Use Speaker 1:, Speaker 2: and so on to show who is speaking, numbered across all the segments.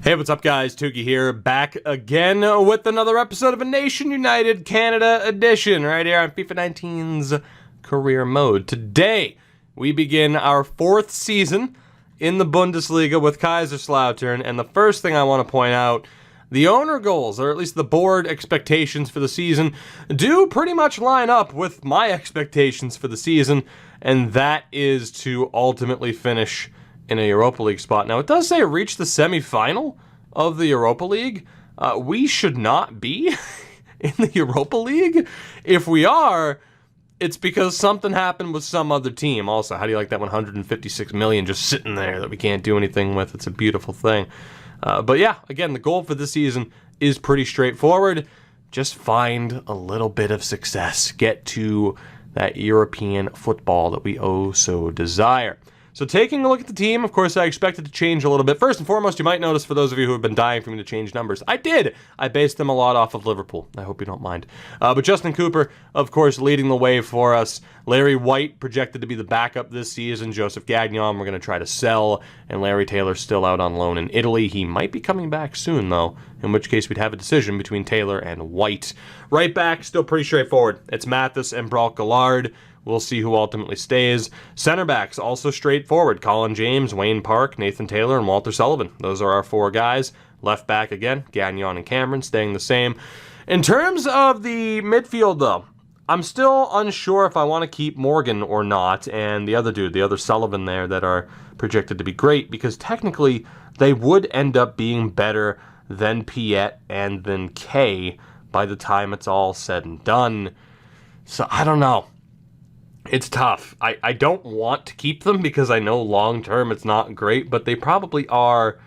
Speaker 1: Hey, what's up, guys? Tuki here, back again with another episode of a Nation United Canada edition, right here on FIFA 19's Career Mode. Today, we begin our fourth season in the Bundesliga with Kaiserslautern, and the first thing I want to point out, the owner goals, or at least the board expectations for the season, do pretty much line up with my expectations for the season, and that is to ultimately finish in a Europa League spot. Now, it does say reach the semi-final of the Europa League. We should not be in the Europa League. If we are, it's because something happened with some other team. Also, how do you like that 156 million just sitting there that we can't do anything with? It's a beautiful thing. But yeah, again, the goal for this season is pretty straightforward. Just find a little bit of success. Get to that European football that we oh so desire. So taking a look at the team, of course, I expect it to change a little bit. First and foremost, you might notice, for those of you who have been dying for me to change numbers, I did. I based them a lot off of Liverpool. I hope you don't mind. But Justin Cooper, of course, leading the way for us. Larry White projected to be the backup this season. Joseph Gagnon we're going to try to sell. And Larry Taylor still out on loan in Italy. He might be coming back soon, though, in which case we'd have a decision between Taylor and White. Right back, still pretty straightforward. It's Mathis and Brock Gallard. We'll see who ultimately stays. Center backs, also straightforward. Colin James, Wayne Park, Nathan Taylor, and Walter Sullivan. Those are our four guys. Left back again, Gagnon and Cameron staying the same. In terms of the midfield, though, I'm still unsure if I want to keep Morgan or not, and the other dude, the other Sullivan there, that are projected to be great, because technically they would end up being better than Piet and than Kay by the time it's all said and done. So I don't know. It's tough. I don't want to keep them because I know long-term it's not great, but they probably are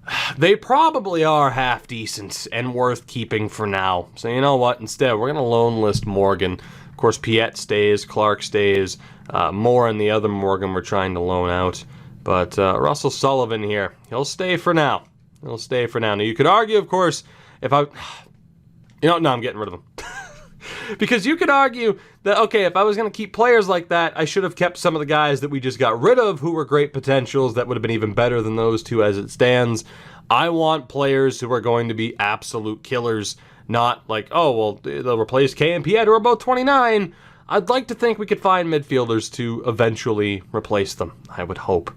Speaker 1: half decent and worth keeping for now. So you know what? Instead, we're going to loan list Morgan. Of course, Piet stays, Clark stays, Moore and the other Morgan we're trying to loan out. But Russell Sullivan here, he'll stay for now. He'll stay for now. Now, you could argue, of course, if I... no, I'm getting rid of him. Because you could argue that, okay, if I was going to keep players like that, I should have kept some of the guys that we just got rid of who were great potentials that would have been even better than those two as it stands. I want players who are going to be absolute killers, not like, oh, well, they'll replace Kay and Piet, who are both 29. I'd like to think we could find midfielders to eventually replace them, I would hope.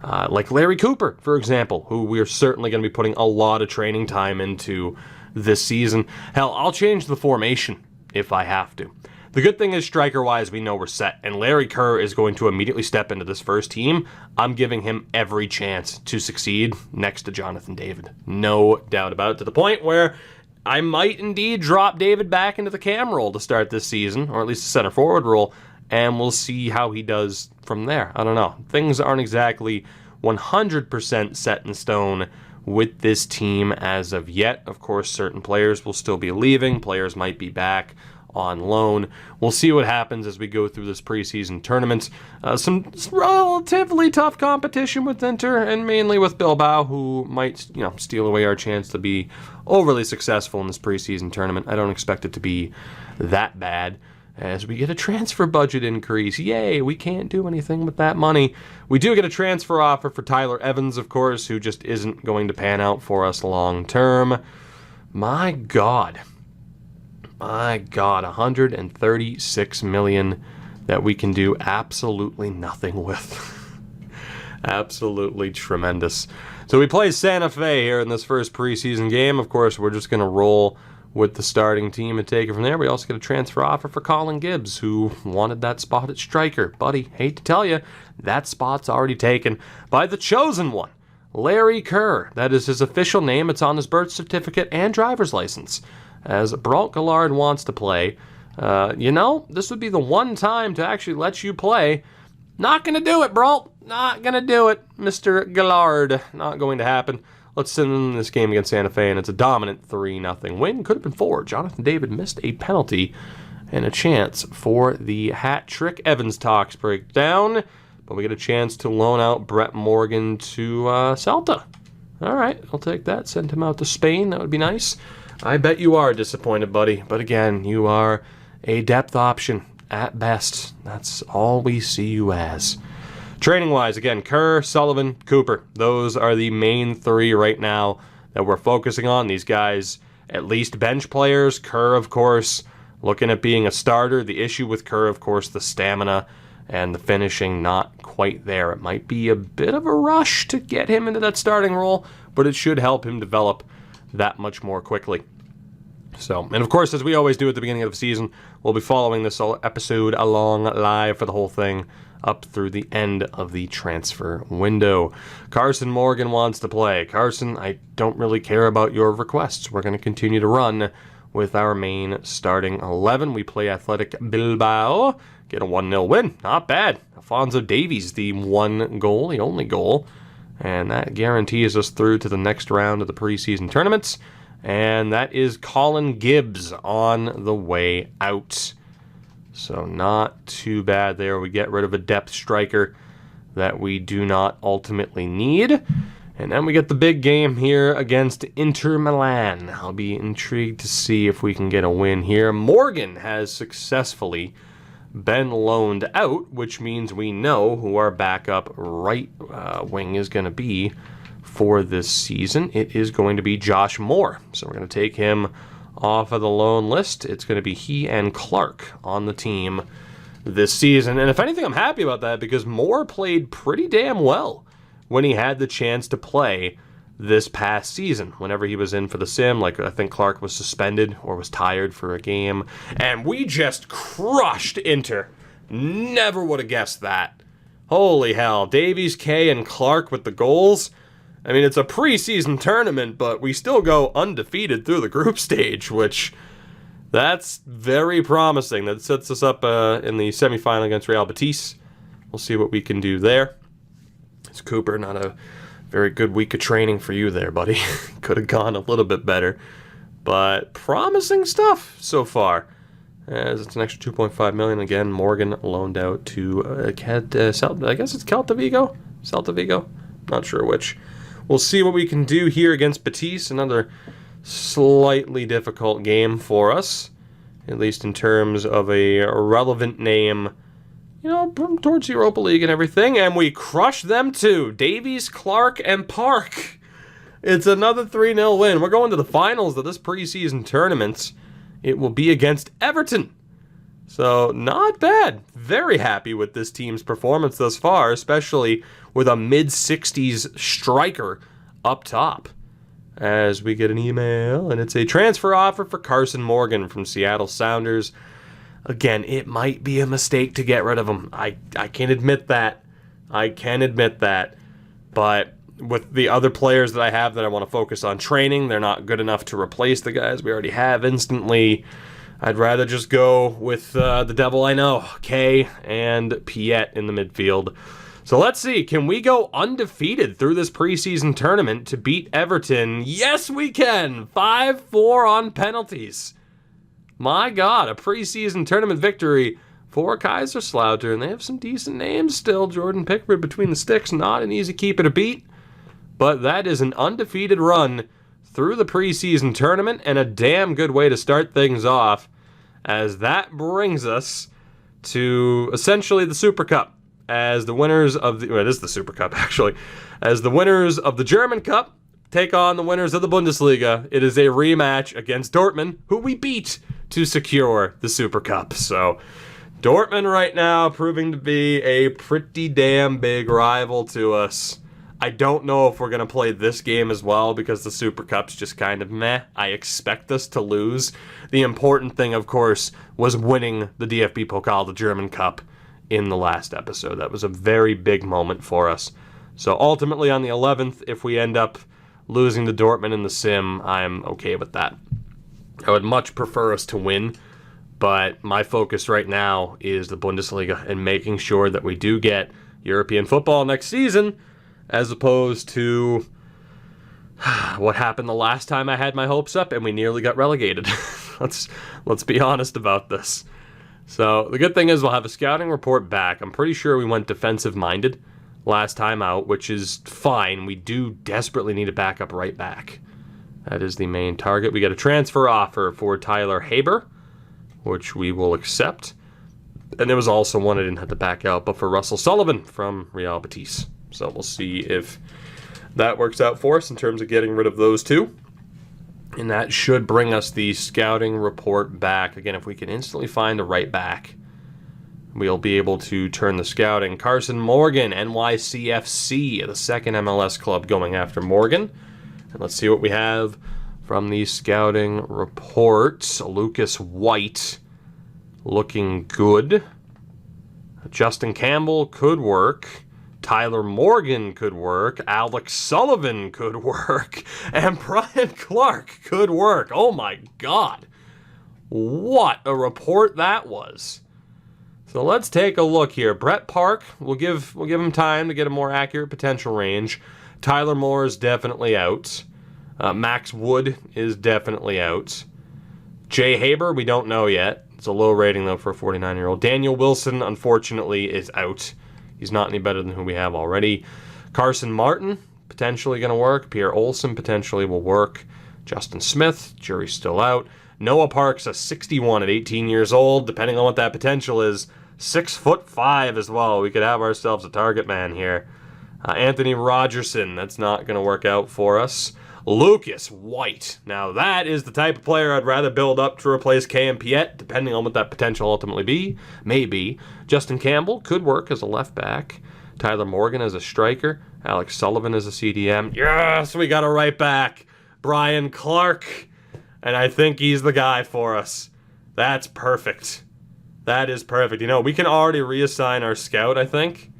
Speaker 1: Like Larry Cooper, for example, who we're certainly going to be putting a lot of training time into this season. Hell, I'll change the formation if I have to. The good thing is, striker-wise, we know we're set, and Larry Kerr is going to immediately step into this first team. I'm giving him every chance to succeed next to Jonathan David. No doubt about it, to the point where I might indeed drop David back into the cam role to start this season, or at least the center forward role, and we'll see how he does from there. I don't know. Things aren't exactly 100% set in stone with this team as of yet. Of course, certain players will still be leaving. Players might be back on loan. We'll see what happens as we go through this preseason tournament. Some relatively tough competition with Inter, and mainly with Bilbao, who might, steal away our chance to be overly successful in this preseason tournament. I don't expect it to be that bad, as we get a transfer budget increase. Yay, we can't do anything with that money. We do get a transfer offer for Tyler Evans, of course, who just isn't going to pan out for us long term. My God, 136 million that we can do absolutely nothing with. Absolutely tremendous. So we play Santa Fe here in this first preseason game. Of course, we're just going to roll with the starting team and take it from there. We also get a transfer offer for Colin Gibbs, who wanted that spot at striker. Buddy, hate to tell you, that spot's already taken by the chosen one, Larry Kerr. That is his official name. It's on his birth certificate and driver's license. As Brock Gallard wants to play, this would be the one time to actually let you play. Not going to do it, Brock. Not going to do it, Mr. Gallard. Not going to happen. Let's send in this game against Santa Fe, and it's a dominant 3-0 win. Could have been 4. Jonathan David missed a penalty and a chance for the hat trick. Evans talks break down, but we get a chance to loan out Brett Morgan to Celta. All right, I'll take that. Send him out to Spain. That would be nice. I bet you are disappointed, buddy. But again, you are a depth option at best. That's all we see you as. Training-wise, again, Kerr, Sullivan, Cooper. Those are the main three right now that we're focusing on. These guys, at least bench players. Kerr, of course, looking at being a starter. The issue with Kerr, of course, the stamina and the finishing not quite there. It might be a bit of a rush to get him into that starting role, but it should help him develop that much more quickly. So, and of course, as we always do at the beginning of the season, we'll be following this episode along live for the whole thing up through the end of the transfer window. Carson Morgan wants to play. Carson, I don't really care about your requests. We're going to continue to run with our main starting 11. We play Athletic Bilbao. Get a 1-0 win. Not bad. Alfonso Davies, the one goal, the only goal. And that guarantees us through to the next round of the preseason tournaments. And that is Colin Gibbs on the way out. So not too bad there. We get rid of a depth striker that we do not ultimately need. And then we get the big game here against Inter Milan. I'll be intrigued to see if we can get a win here. Morgan has successfully been loaned out, which means we know who our backup right wing is going to be for this season. It is going to be Josh Moore. So we're going to take him off of the loan list. It's going to be he and Clark on the team this season. And if anything, I'm happy about that because Moore played pretty damn well when he had the chance to play this past season. Whenever he was in for the sim, like I think Clark was suspended or was tired for a game. And we just crushed Inter. Never would have guessed that. Holy hell. Davies, Kay, and Clark with the goals. I mean, it's a preseason tournament, but we still go undefeated through the group stage, which that's very promising. That sets us up in the semifinal against Real Betis. We'll see what we can do there. It's Cooper, not a very good week of training for you there, buddy. Could have gone a little bit better, but promising stuff so far. As it's an extra $2.5 million. Again, Morgan loaned out to I guess it's Celta Vigo. Not sure which. We'll see what we can do here against Betis. Another slightly difficult game for us, at least in terms of a relevant name, you know, towards Europa League and everything. And we crush them too. Davies, Clark, and Park. It's another 3-0 win. We're going to the finals of this preseason tournament. It will be against Everton. So, not bad. Very happy with this team's performance thus far, especially with a mid-60s striker up top. As we get an email, and it's a transfer offer for Carson Morgan from Seattle Sounders. Again, it might be a mistake to get rid of him. I can admit that. But with the other players that I have that I want to focus on training, they're not good enough to replace the guys we already have instantly. I'd rather just go with the devil I know, Kay and Piet in the midfield. So let's see, can we go undefeated through this preseason tournament to beat Everton? Yes, we can! 5-4 on penalties. My God, a preseason tournament victory for Kaiserslautern. They have some decent names still. Jordan Pickford between the sticks, not an easy keeper to beat. But that is an undefeated run through the preseason tournament, and a damn good way to start things off, as that brings us to essentially the Super Cup, as the winners of the, well, it is the Super Cup actually, as the winners of the German Cup take on the winners of the Bundesliga. It is a rematch against Dortmund, who we beat to secure the Super Cup. So Dortmund right now proving to be a pretty damn big rival to us. I don't know if we're going to play this game as well because the Super Cup's just kind of meh. I expect us to lose. The important thing, of course, was winning the DFB Pokal, the German Cup, in the last episode. That was a very big moment for us. So ultimately on the 11th, if we end up losing to Dortmund in the sim, I'm okay with that. I would much prefer us to win, but my focus right now is the Bundesliga and making sure that we do get European football next season, as opposed to what happened the last time I had my hopes up and we nearly got relegated. Let's be honest about this. So the good thing is we'll have a scouting report back. I'm pretty sure we went defensive-minded last time out, which is fine. We do desperately need a backup right back. That is the main target. We got a transfer offer for Tyler Haber, which we will accept. And there was also one I didn't have to back out, but for Russell Sullivan from Real Betis. So we'll see if that works out for us in terms of getting rid of those two. And that should bring us the scouting report back. Again, if we can instantly find a right back, we'll be able to turn the scouting. Carson Morgan, NYCFC, the second MLS club going after Morgan. And let's see what we have from the scouting report. Lucas White, looking good. Justin Campbell could work. Tyler Morgan could work. Alex Sullivan could work. And Brian Clark could work. Oh my God. What a report that was. So let's take a look here. Brett Park, we'll give him time to get a more accurate potential range. Tyler Moore is definitely out. Max Wood is definitely out. Jay Haber, we don't know yet. It's a low rating, though, for a 49-year-old. Daniel Wilson, unfortunately, is out. He's not any better than who we have already. Carson Martin, potentially going to work. Pierre Olsen potentially will work. Justin Smith, jury's still out. Noah Parks, a 61 at 18 years old, depending on what that potential is. 6'5" as well. We could have ourselves a target man here. Anthony Rogerson, that's not going to work out for us. Lucas White. Now that is the type of player I'd rather build up to replace KM Piet, depending on what that potential ultimately may be. Justin Campbell could work as a left back. Tyler Morgan as a striker. Alex Sullivan as a CDM. Yes, we got a right back. Brian Clark. And I think he's the guy for us. That's perfect. That is perfect. You know, we can already reassign our scout, I think.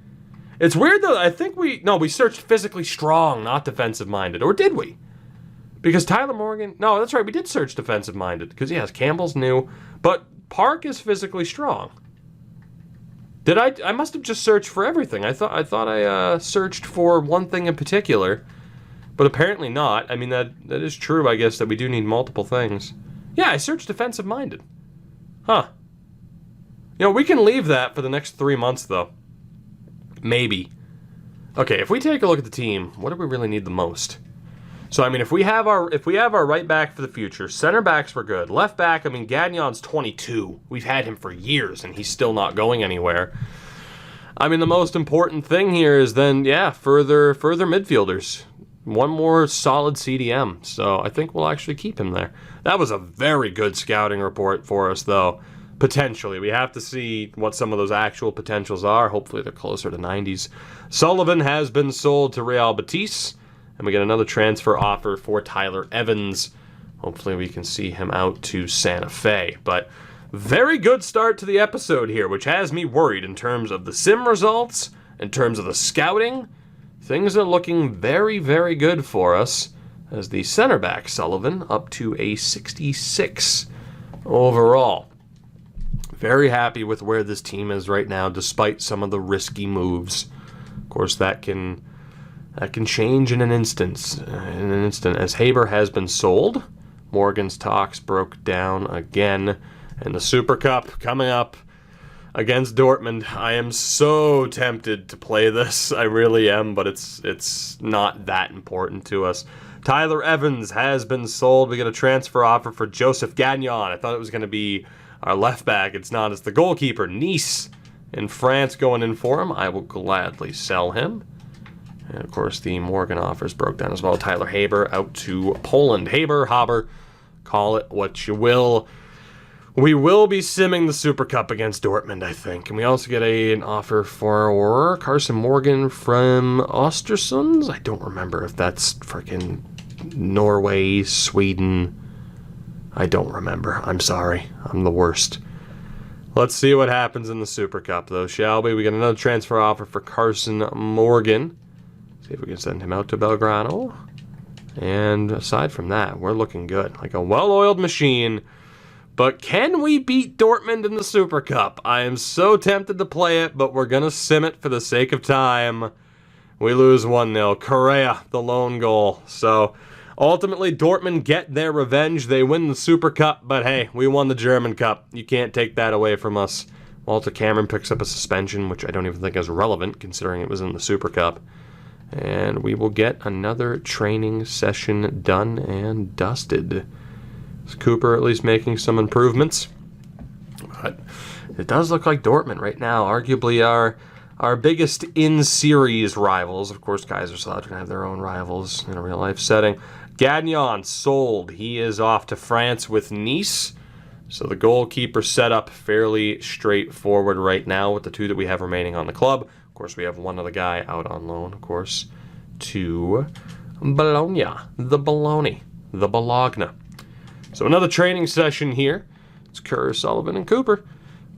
Speaker 1: It's weird though, I think we searched physically strong, not defensive minded. Or did we? Because Tyler Morgan, no, that's right, we did search defensive minded. Because yes, Campbell's new, but Park is physically strong. Did I must have just searched for everything. I thought I searched for one thing in particular, but apparently not. I mean, that is true, I guess, that we do need multiple things. Yeah, I searched defensive minded. Huh. You know, we can leave that for the next 3 months, though. Maybe. Okay, if we take a look at the team, what do we really need the most? So, I mean, if we have our right back for the future, center backs were good. Left back, I mean, Gagnon's 22. We've had him for years, and he's still not going anywhere. I mean, the most important thing here is then, yeah, further midfielders. One more solid CDM, so I think we'll actually keep him there. That was a very good scouting report for us, though. Potentially. We have to see what some of those actual potentials are. Hopefully they're closer to 90s. Sullivan has been sold to Real Betis. And we get another transfer offer for Tyler Evans. Hopefully we can see him out to Santa Fe. But very good start to the episode here, which has me worried in terms of the sim results, in terms of the scouting. Things are looking very, very good for us as the center back Sullivan up to a 66 overall. Very happy with where this team is right now, despite some of the risky moves. Of course, that can change in an instant. As Haber has been sold, Morgan's talks broke down again, and the Super Cup coming up against Dortmund. I am so tempted to play this. I really am, but it's not that important to us. Tyler Evans has been sold. We get a transfer offer for Joseph Gagnon. I thought it was going to be our left back. It's not. It's the goalkeeper, Nice, in France, going in for him. I will gladly sell him. And, of course, the Morgan offers broke down as well. Tyler Haber out to Poland. Haber, call it what you will. We will be simming the Super Cup against Dortmund, I think. And we also get an offer for Carson Morgan from Östersunds. I don't remember if that's freaking Norway, Sweden. I don't remember. I'm sorry. I'm the worst. Let's see what happens in the Super Cup, though, shall we? We get another transfer offer for Carson Morgan. See if we can send him out to Belgrano. And aside from that, we're looking good. Like a well-oiled machine. But can we beat Dortmund in the Super Cup? I am so tempted to play it, but we're going to sim it for the sake of time. We lose 1-0. Correa, the lone goal. So ultimately, Dortmund get their revenge. They win the Super Cup, but hey, we won the German Cup. You can't take that away from us. Walter Cameron picks up a suspension, which I don't even think is relevant, considering it was in the Super Cup. And we will get another training session done and dusted. Is Cooper at least making some improvements? But it does look like Dortmund right now, arguably our biggest in-series rivals. Of course, Kaiserslautern have their own rivals in a real-life setting. Gagnon sold. He is off to France with Nice. So the goalkeeper setup fairly straightforward right now with the two that we have remaining on the club. Of course, we have one other guy out on loan, of course, to Bologna. The Bologna. The Bologna. So another training session here. It's Kerr, Sullivan, and Cooper.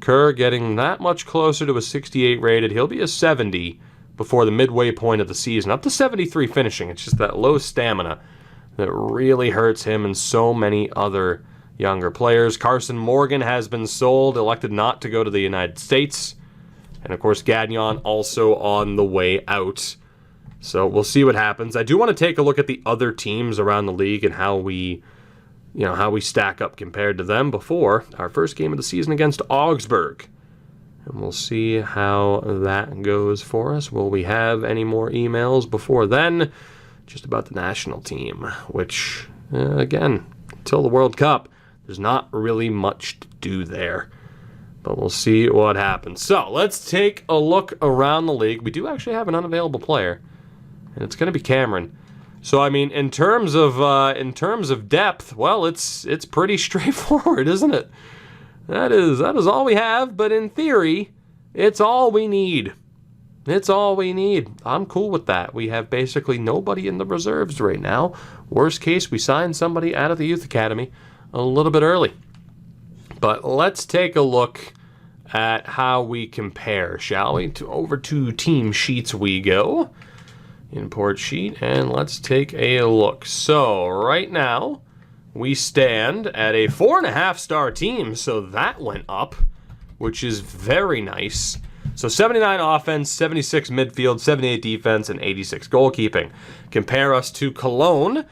Speaker 1: Kerr getting that much closer to a 68 rated. He'll be a 70 before the midway point of the season. Up to 73 finishing. It's just that low stamina that really hurts him and so many other younger players. Carson Morgan has been sold, elected not to go to the United States. And of course, Gagnon also on the way out. So we'll see what happens. I do want to take a look at the other teams around the league and how we stack up compared to them before our first game of the season against Augsburg. And we'll see how that goes for us. Will we have any more emails before then? Just about the national team, which, again, until the World Cup, there's not really much to do there. But we'll see what happens. So let's take a look around the league. We do actually have an unavailable player, and it's going to be Cameron. So I mean, in terms of depth, well, it's pretty straightforward, isn't it? That is all we have. But in theory, it's all we need. It's all we need. I'm cool with that. We have basically nobody in the reserves right now. Worst case, we sign somebody out of the youth academy a little bit early. But let's take a look at how we compare, shall we? Over to team sheets we go. Import sheet, and let's take a look. So right now, we stand at a 4.5-star team, so that went up, which is very nice. So 79 offense, 76 midfield, 78 defense, and 86 goalkeeping. Compare us to Cologne,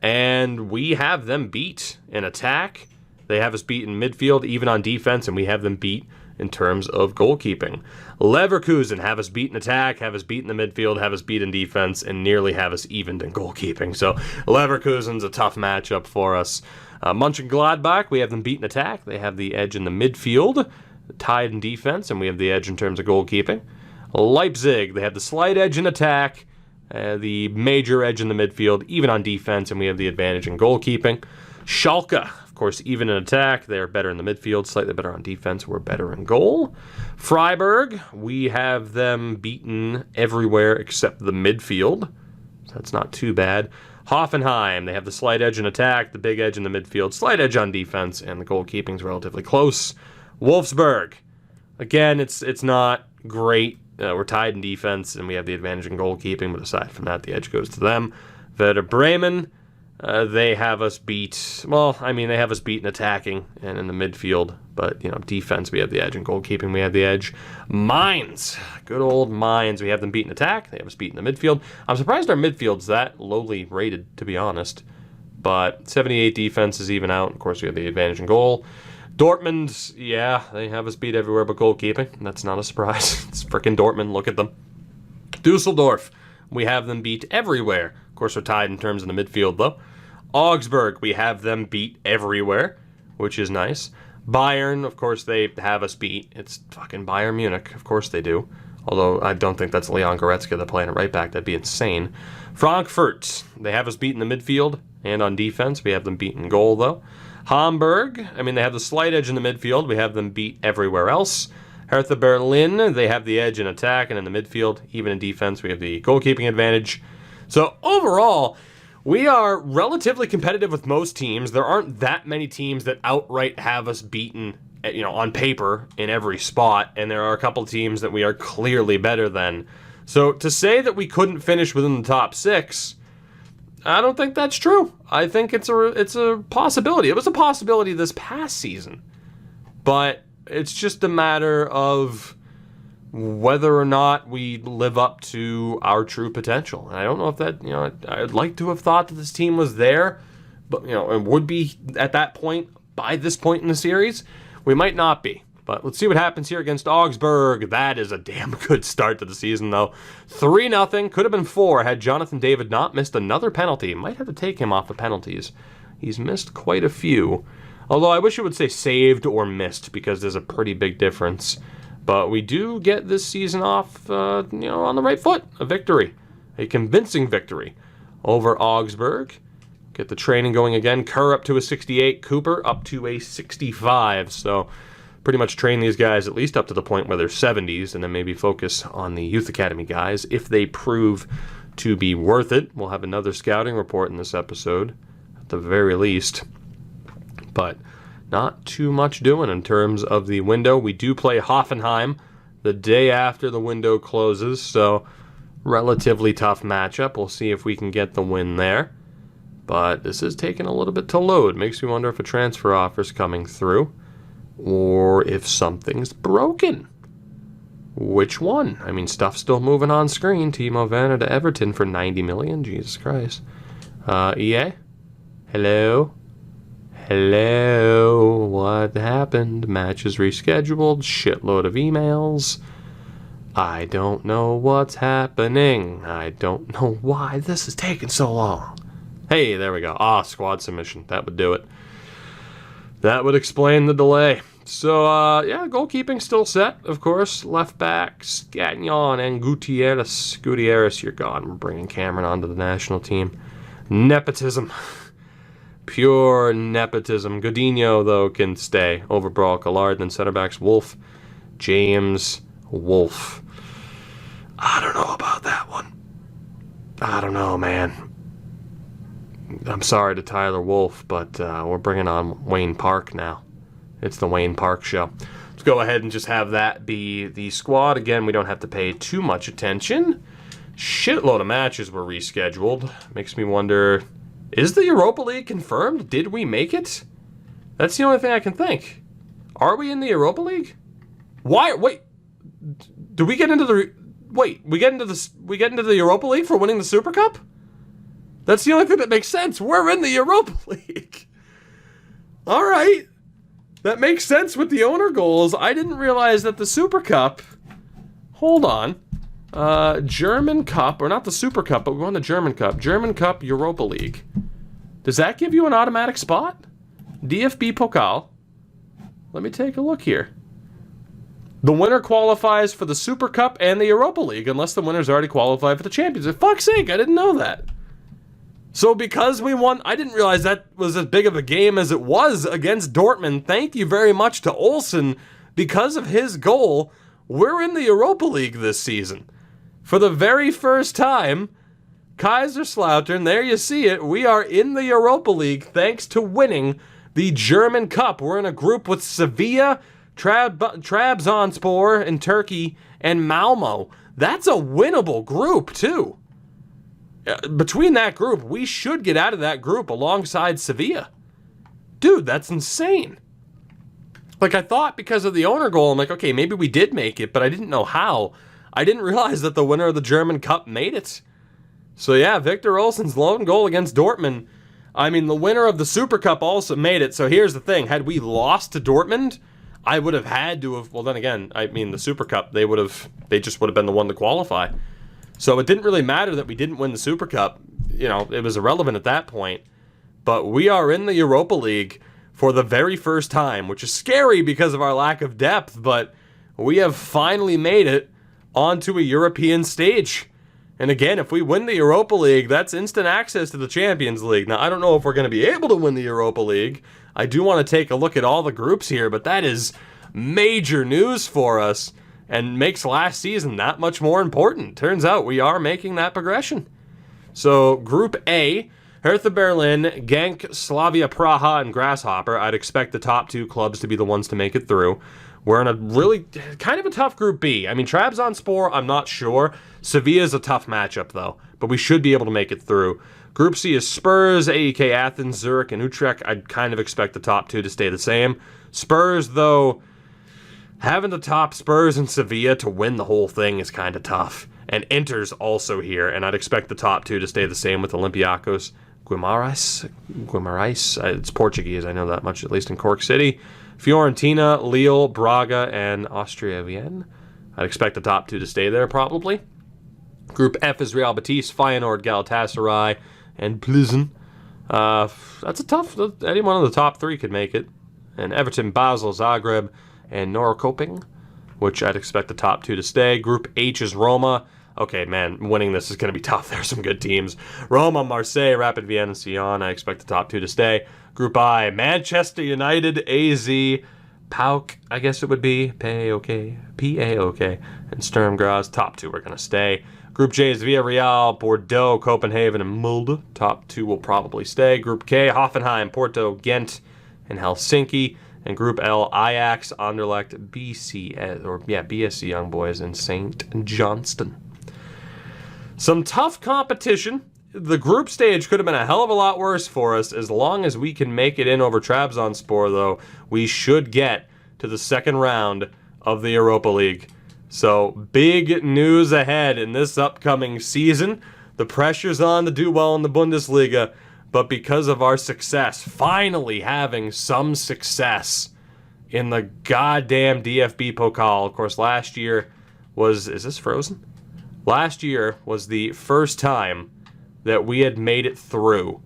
Speaker 1: and we have them beat in attack. They have us beat in midfield, even on defense, and we have them beat in terms of goalkeeping. Leverkusen have us beat in attack, have us beat in the midfield, have us beat in defense, and nearly have us evened in goalkeeping. So Leverkusen's a tough matchup for us. Mönchengladbach, we have them beat in attack. They have the edge in the midfield, tied in defense, and we have the edge in terms of goalkeeping. Leipzig, they have the slight edge in attack, the major edge in the midfield, even on defense, and we have the advantage in goalkeeping. Schalke, of course, even in attack, they're better in the midfield, slightly better on defense, we're better in goal. Freiburg, we have them beaten everywhere except the midfield, so that's not too bad. Hoffenheim, they have the slight edge in attack, the big edge in the midfield, slight edge on defense, and the goalkeeping's relatively close. Wolfsburg, again, it's not great. We're tied in defense, and we have the advantage in goalkeeping, but aside from that, the edge goes to them. Werder Bremen, they have us beat, they have us beat in attacking and in the midfield, but, defense, we have the edge, and goalkeeping, we have the edge. Mainz, good old Mainz, we have them beat in attack, they have us beat in the midfield. I'm surprised our midfield's that lowly rated, to be honest, but 78 defense is even out. Of course, we have the advantage in goal. Dortmund, yeah, they have us beat everywhere but goalkeeping. That's not a surprise. It's freaking Dortmund. Look at them. Dusseldorf, we have them beat everywhere. Of course, we're tied in terms of the midfield, though. Augsburg, we have them beat everywhere, which is nice. Bayern, of course, they have us beat. It's fucking Bayern Munich. Of course they do. Although I don't think that's Leon Goretzka that's playing it right back. That'd be insane. Frankfurt, they have us beat in the midfield and on defense. We have them beat in goal, though. Hamburg, they have the slight edge in the midfield. We have them beat everywhere else. Hertha Berlin, they have the edge in attack and in the midfield. Even in defense, we have the goalkeeping advantage. So overall, we are relatively competitive with most teams. There aren't that many teams that outright have us beaten, on paper in every spot. And there are a couple teams that we are clearly better than. So to say that we couldn't finish within the top 6, I don't think that's true. I think it's a possibility. It was a possibility this past season. But it's just a matter of whether or not we live up to our true potential. And I don't know if that, I'd like to have thought that this team was there, but, and would be at that point, by this point in the series. We might not be. But let's see what happens here against Augsburg. That is a damn good start to the season, though. 3-0. Could have been 4 had Jonathan David not missed another penalty. Might have to take him off the penalties. He's missed quite a few. Although I wish it would say saved or missed, because there's a pretty big difference. But we do get this season off, on the right foot. A victory. A convincing victory over Augsburg. Get the training going again. Kerr up to a 68. Cooper up to a 65. So pretty much train these guys at least up to the point where they're 70s, and then maybe focus on the youth academy guys if they prove to be worth it. We'll have another scouting report in this episode, at the very least. But not too much doing in terms of the window. We do play Hoffenheim the day after the window closes, so relatively tough matchup. We'll see if we can get the win there. But this is taking a little bit to load. Makes me wonder if a transfer offer's coming through, or if something's broken. Which one? I mean, stuff's still moving on screen. Timo Werner to Everton for 90 million. Jesus Christ. EA? Hello? Hello? What happened? Match is rescheduled. Shitload of emails. I don't know what's happening. I don't know why this is taking so long. Hey, there we go. Squad submission. That would do it. That would explain the delay. So, goalkeeping still set, of course. Left back, Scagnon and Gutierrez. Gutierrez, you're gone. We're bringing Cameron onto the national team. Nepotism. Pure nepotism. Godinho, though, can stay over Brawl Collard. Then center backs, Wolf, James, Wolf. I don't know about that one. I don't know, man. I'm sorry to Tyler Wolf, but we're bringing on Wayne Park now. It's the Wayne Park show. Let's go ahead and just have that be the squad. Again, we don't have to pay too much attention. Shitload of matches were rescheduled. Makes me wonder, is the Europa League confirmed? Did we make it? That's the only thing I can think. Are we in the Europa League? Why? Wait. Do we get into the... Wait, we get into the Europa League for winning the Super Cup? That's the only thing that makes sense. We're in the Europa League. All right. That makes sense with the owner goals. I didn't realize that the Super Cup... Hold on. German Cup, or not the Super Cup, but we won the German Cup. German Cup, Europa League. Does that give you an automatic spot? DFB Pokal. Let me take a look here. The winner qualifies for the Super Cup and the Europa League, unless the winner's already qualified for the Champions League. For fuck's sake, I didn't know that. So because we won, I didn't realize that was as big of a game as it was against Dortmund. Thank you very much to Olsen. Because of his goal, we're in the Europa League this season. For the very first time, Kaiserslautern, there you see it, we are in the Europa League thanks to winning the German Cup. We're in a group with Sevilla, Trabzonspor in Turkey, and Malmo. That's a winnable group, too. Between that group, we should get out of that group alongside Sevilla. Dude, that's insane. Like, I thought because of the owner goal, I'm like, okay, maybe we did make it, but I didn't know how. I didn't realize that the winner of the German Cup made it. So yeah, Victor Olsen's lone goal against Dortmund. I mean, the winner of the Super Cup also made it. So here's the thing. Had we lost to Dortmund, I would have had to have... Well, then again, I mean, the Super Cup, they just would have been the one to qualify. So it didn't really matter that we didn't win the Super Cup. You know, it was irrelevant at that point. But we are in the Europa League for the very first time, which is scary because of our lack of depth, but we have finally made it onto a European stage. And again, if we win the Europa League, that's instant access to the Champions League. Now, I don't know if we're going to be able to win the Europa League. I do want to take a look at all the groups here, but that is major news for us and makes last season that much more important. Turns out we are making that progression. So, Group A, Hertha Berlin, Genk, Slavia Praha, and Grasshopper. I'd expect the top two clubs to be the ones to make it through. We're in a really kind of a tough Group B. I mean, Trabzonspor, I'm not sure. Sevilla is a tough matchup, though, but we should be able to make it through. Group C is Spurs, AEK Athens, Zurich, and Utrecht. I'd kind of expect the top two to stay the same. Spurs, though, having the top Spurs and Sevilla to win the whole thing is kind of tough. And Inter's also here, and I'd expect the top two to stay the same with Olympiacos. Guimarães, it's Portuguese, I know that much, at least in Cork City. Fiorentina, Lille, Braga, and Austria Vienna. I'd expect the top two to stay there, probably. Group F is Real Betis, Feyenoord, Galatasaray, and Plzen. That's a tough... Any one of the top three could make it. and Everton, Basel, Zagreb, and Norrköping, which I'd expect the top 2 to stay. Group H is Roma. Okay, man, winning this is going to be tough. There's some good teams. Roma, Marseille, Rapid Vienna, and Sion. I expect the top 2 to stay. Group I, Manchester United, AZ, PAOK, I guess it would be, PAOK, and Sturm Graz. Top 2 are going to stay. Group J is Villarreal, Bordeaux, Copenhagen, and Molde. Top 2 will probably stay. Group K, Hoffenheim, Porto, Ghent, and Helsinki. And Group L, Ajax, Anderlecht, BSC Young Boys, and St. Johnston. Some tough competition. The group stage could have been a hell of a lot worse for us. As long as we can make it in over Trabzonspor, though, we should get to the second round of the Europa League. So, big news ahead in this upcoming season. The pressure's on to do well in the Bundesliga, but because of our success, finally having some success in the goddamn DFB Pokal. Of course, last year was... Is this frozen? Last year was the first time that we had made it through.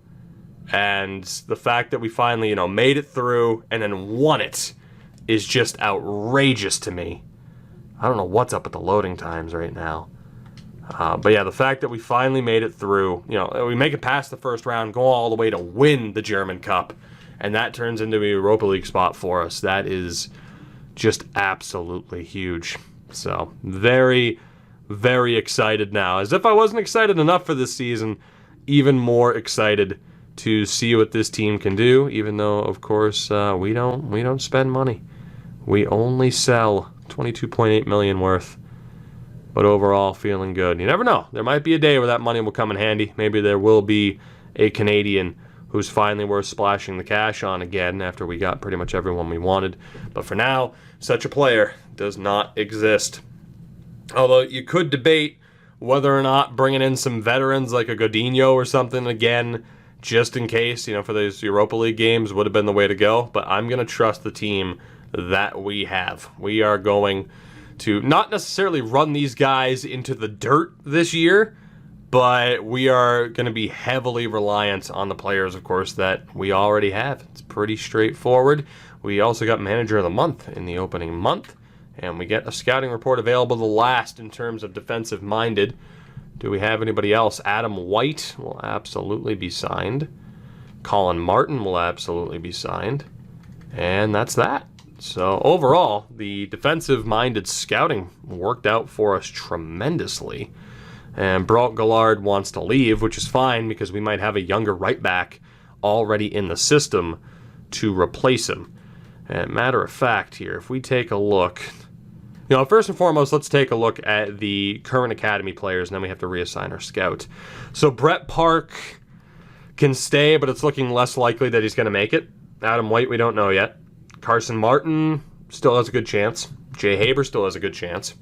Speaker 1: And the fact that we finally, made it through and then won it is just outrageous to me. I don't know what's up with the loading times right now. But yeah, the fact that we finally made it through, we make it past the first round, go all the way to win the German Cup, and that turns into a Europa League spot for us. That is just absolutely huge. So, very, very excited now. As if I wasn't excited enough for this season, even more excited to see what this team can do, even though, of course, we don't spend money. We only sell 22.8 million worth. But overall, feeling good. You never know. There might be a day where that money will come in handy. Maybe there will be a Canadian who's finally worth splashing the cash on again after we got pretty much everyone we wanted. But for now, such a player does not exist. Although you could debate whether or not bringing in some veterans like a Godinho or something again, just in case, for those Europa League games would have been the way to go. But I'm going to trust the team that we have. We are going to not necessarily run these guys into the dirt this year, but we are going to be heavily reliant on the players, of course, that we already have. It's pretty straightforward. We also got Manager of the Month in the opening month, and we get a scouting report available the last in terms of defensive-minded. Do we have anybody else? Adam White will absolutely be signed. Colin Martin will absolutely be signed. And that's that. So overall, the defensive-minded scouting worked out for us tremendously. And Brock Gallard wants to leave, which is fine because we might have a younger right back already in the system to replace him. And matter of fact here, if we take a look... first and foremost, let's take a look at the current academy players, and then we have to reassign our scout. So Brett Park can stay, but it's looking less likely that he's going to make it. Adam White, we don't know yet. Carson Martin still has a good chance. Jay Haber still has a good chance.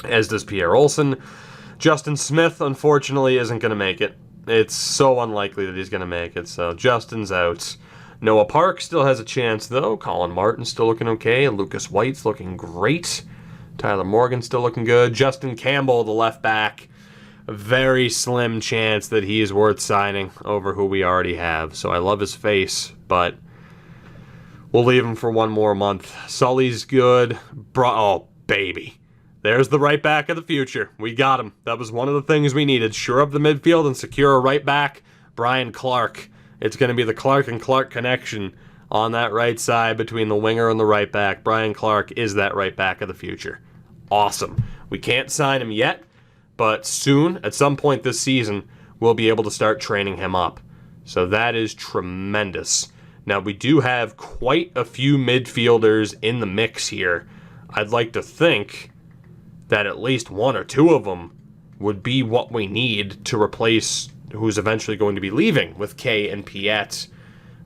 Speaker 1: As does Pierre Olsen. Justin Smith, unfortunately, isn't going to make it. It's so unlikely that he's going to make it, so Justin's out. Noah Park still has a chance, though. Colin Martin's still looking okay. Lucas White's looking great. Tyler Morgan's still looking good. Justin Campbell, the left back. A very slim chance that he is worth signing over who we already have. So I love his face, but we'll leave him for one more month. Sully's good. Oh, baby. There's the right back of the future. We got him. That was one of the things we needed. Shore up the midfield and secure a right back. Brian Clark. It's going to be the Clark and Clark connection on that right side between the winger and the right back. Brian Clark is that right back of the future. Awesome. We can't sign him yet, but soon, at some point this season, we'll be able to start training him up. So that is tremendous. Now, we do have quite a few midfielders in the mix here. I'd like to think that at least one or two of them would be what we need to replace who's eventually going to be leaving with Kay and Piet.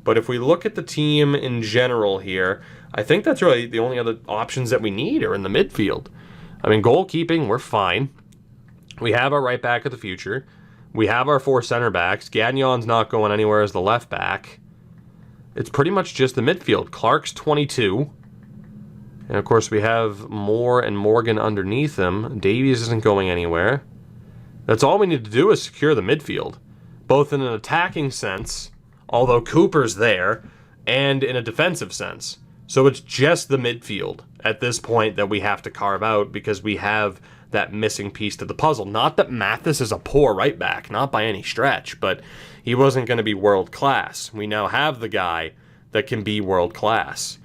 Speaker 1: But if we look at the team in general here, I think that's really the only other options that we need are in the midfield. I mean, goalkeeping, we're fine. We have our right back of the future. We have our four center backs. Gagnon's not going anywhere as the left back. It's pretty much just the midfield. Clark's 22. And of course, we have Moore and Morgan underneath him. Davies isn't going anywhere. That's all we need to do is secure the midfield, both in an attacking sense, although Cooper's there, and in a defensive sense. So it's just the midfield at this point that we have to carve out because we have that missing piece to the puzzle. Not that Mathis is a poor right back, not by any stretch, but he wasn't going to be world class. We now have the guy that can be world class.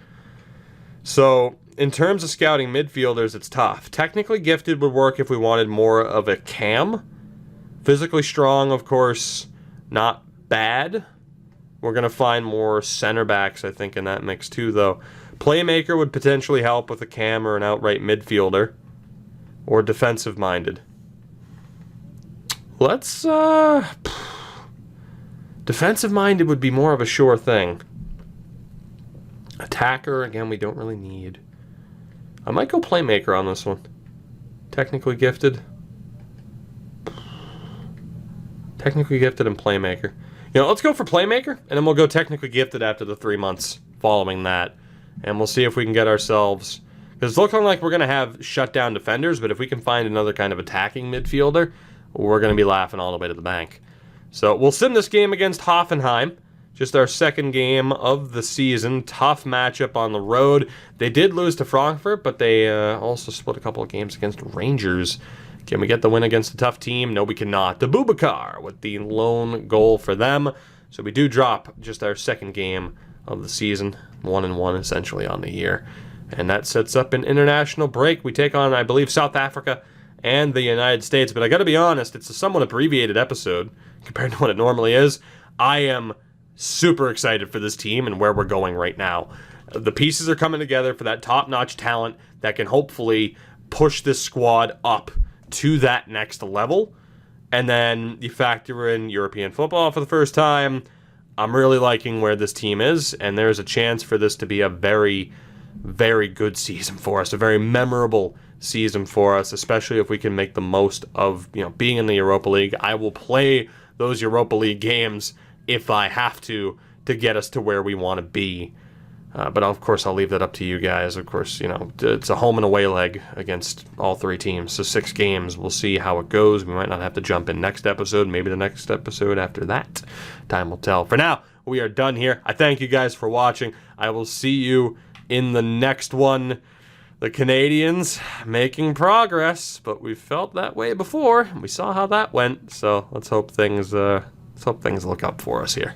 Speaker 1: So in terms of scouting midfielders, it's tough. Technically gifted would work if we wanted more of a cam. Physically strong, of course, not bad. We're going to find more center backs, I think, in that mix too, though. Playmaker would potentially help with a cam or an outright midfielder. Or defensive-minded. Let's, defensive-minded would be more of a sure thing. Attacker, again, we don't really need. I might go playmaker on this one. Technically gifted. Technically gifted and playmaker. You know, let's go for playmaker, and then we'll go technically gifted after the 3 months following that. And we'll see if we can get ourselves... Because it's looking like we're going to have shutdown defenders, but if we can find another kind of attacking midfielder, we're going to be laughing all the way to the bank. So we'll sim this game against Hoffenheim. Just our second game of the season. Tough matchup on the road. They did lose to Frankfurt, but they also split a couple of games against Rangers. Can we get the win against a tough team? No, we cannot. The Boubacar with the lone goal for them. So we do drop just our second game of the season. 1-1 essentially on the year. And that sets up an international break. We take on, I believe, South Africa and the United States. But I got to be honest, it's a somewhat abbreviated episode compared to what it normally is. I am super excited for this team and where we're going right now. The pieces are coming together for that top-notch talent that can hopefully push this squad up to that next level. And then you factor in European football for the first time. I'm really liking where this team is, and there's a chance for this to be a very, very good season for us, a very memorable season for us, especially if we can make the most of, you know, being in the Europa League. I will play those Europa League games if I have to get us to where we want to be. But of course, I'll leave that up to you guys. Of course, you know, it's a home and away leg against all 3 teams. So 6 games. We'll see how it goes. We might not have to jump in next episode. Maybe the next episode after that. Time will tell. For now, we are done here. I thank you guys for watching. I will see you in the next one. The Canadians making progress, but we felt that way before. We saw how that went. So let's hope things look up for us here.